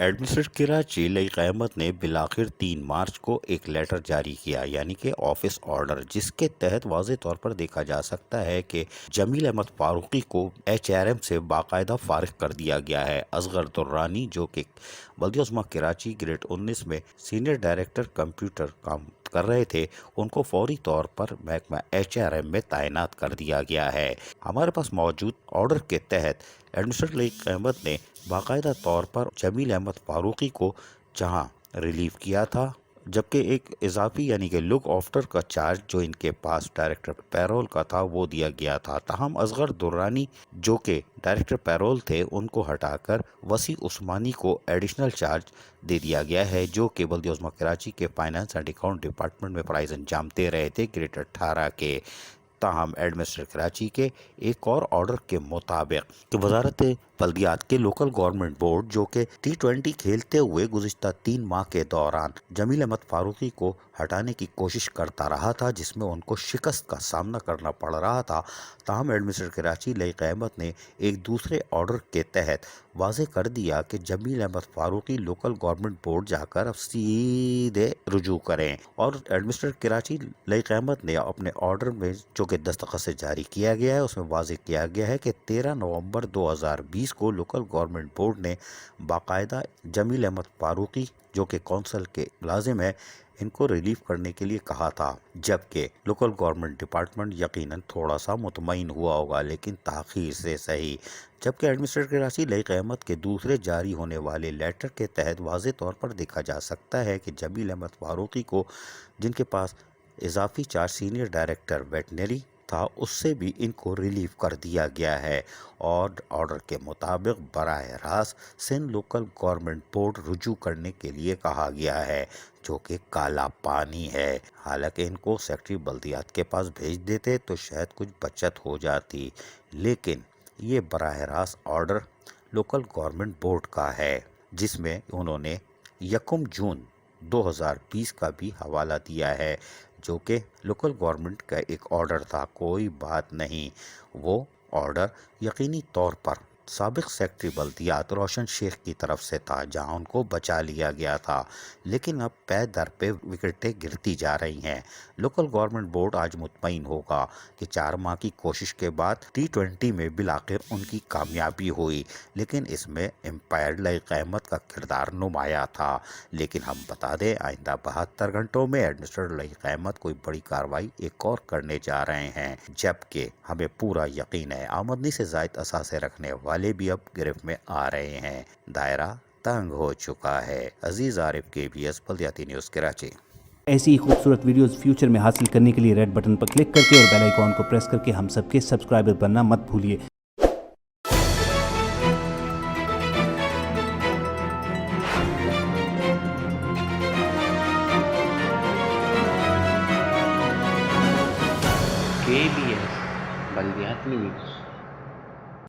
Administrator Karachi लई क़यामत ने बिलाखिर 3 मार्च को एक लेटर जारी किया, यानी कि ऑफिस ऑर्डर, जिसके तहत वाज़ेह तौर पर देखा जा सकता है कि जमील अहमद फारूकी को HRM से बाकायदा फारिग कर दिया गया है। असगर दुर्रानी, जो कि बल्दिया उस्मा कराची ग्रेड 19 में सीनियर डायरेक्टर कंप्यूटर काम कर रहे थे, उनको फौरी तौर पर महकमा HRM में तैनात कर दिया गया है। हमारे पास मौजूद ऑर्डर के तहत एडमिनिस्ट्रेटर लई क़यामत ने बाकायदा तौर पर जमील अहमद फारूकी को जहां रिलीव किया था, जबकि एक इजाफी यानी कि लुक आफ्टर का चार्ज जो इनके पास डायरेक्टर पैरोल का था वो दिया गया था। ताहम असगर दुर्रानी, जो कि डायरेक्टर पैरोल थे, उनको हटाकर वसी उस्मानी को एडिशनल चार्ज दे दिया गया है, जो कि बल्दिया उस्मा कराची के फाइनेंस एंड अकाउंट डिपार्टमेंट में प्राइज अंजाम दे रहे थे ग्रेड 18 के। ताहम एडमिनिस्ट्रेटर कराची के एक और ऑर्डर के मुताबिक कि वजारत बल्दियात के लोकल गवर्नमेंट बोर्ड, जो कि T20 खेलते हुए गुज़िश्ता 3 माह के दौरान जमील अहमद फारूकी को हटाने की कोशिश करता रहा था, जिसमें उनको शिकस्त का सामना करना पड़ रहा था। ताहम एडमिनिस्ट्रेटर कराची लई क़यामत ने एक दूसरे ऑर्डर के तहत वाज़ेह कर दिया कि Jameel Ahmed Farooqui local government board जाकर अब सीधे रुजू करें। और एडमिनिस्ट्रेटर कराची लई क़यामत ने अपने ऑर्डर में, जो कि दस्तखत से जारी किया गया है, उसमें वाज़ेह किया गया है कि 13 नवंबर 2020 को लोकल गवर्नमेंट बोर्ड ने बाकायदा जमील अहमद फारूकी, जो कि कौंसल के मुलाजिम है, इनको रिलीव करने के लिए कहा था। जबकि लोकल गवर्नमेंट डिपार्टमेंट यकीनन थोड़ा सा मुतमईन हुआ होगा, लेकिन ताख़ीर से सही। जबकि एडमिनिस्ट्रेटर कराची लई क़यामत के दूसरे जारी होने वाले लेटर के तहत वाज़ेह तौर पर देखा जा सकता है कि जमील अहमद फारूकी को, जिनके पास इजाफी चार्ज सीनियर डायरेक्टर वेटनरी था, उससे भी इनको रिलीव कर दिया गया है और ऑर्डर के मुताबिक बराह रास्त सिंध लोकल गवर्नमेंट बोर्ड रुजू करने के लिए कहा गया है, जो कि काला पानी है। हालांकि इनको सेक्रेटरी बल्दियात के पास भेज देते तो शायद कुछ बचत हो जाती, लेकिन ये बराह रास्त ऑर्डर लोकल गवर्नमेंट बोर्ड का है, जिसमें उन्होंने 1 जून 2020 का भी हवाला दिया है, जो कि लोकल गवर्नमेंट का एक ऑर्डर था। कोई बात नहीं, वो ऑर्डर यकीनी तौर पर साबिक सेक्रेटरी बल्दियात रोशन शेख की तरफ से था, जहां उनको बचा लिया गया था। लेकिन अब पै दर पे विकेटें गिरती जा रही हैं। लोकल गवर्नमेंट बोर्ड आज मुतमईन होगा कि 4 माह की कोशिश के बाद T20 में बिलाखिर उनकी कामयाबी हुई, लेकिन इसमें एम्पायर लई क़यामत का किरदार नुमाया था। लेकिन हम बता दें, आइंदा 72 घंटों में एडमिनिस्ट्रेटर लई क़यामत कोई बड़ी कार्रवाई एक और करने जा रहे हैं, जबकि हमें पूरा यकीन है आमदनी से ज़ायद असासे रखने वाले भी अब गिरफ्त में आ रहे हैं। दायरा तंग हो चुका है। अजीज आरिफ, KBS बल्दियाती न्यूज़ कराची। ऐसी ही खूबसूरत वीडियोस फ्यूचर में हासिल करने के लिए रेड बटन पर क्लिक करके और बेल आइकॉन को प्रेस करके हम सबके सब्सक्राइबर बनना मत भूलिए। KBS बल्दियात न्यूज़।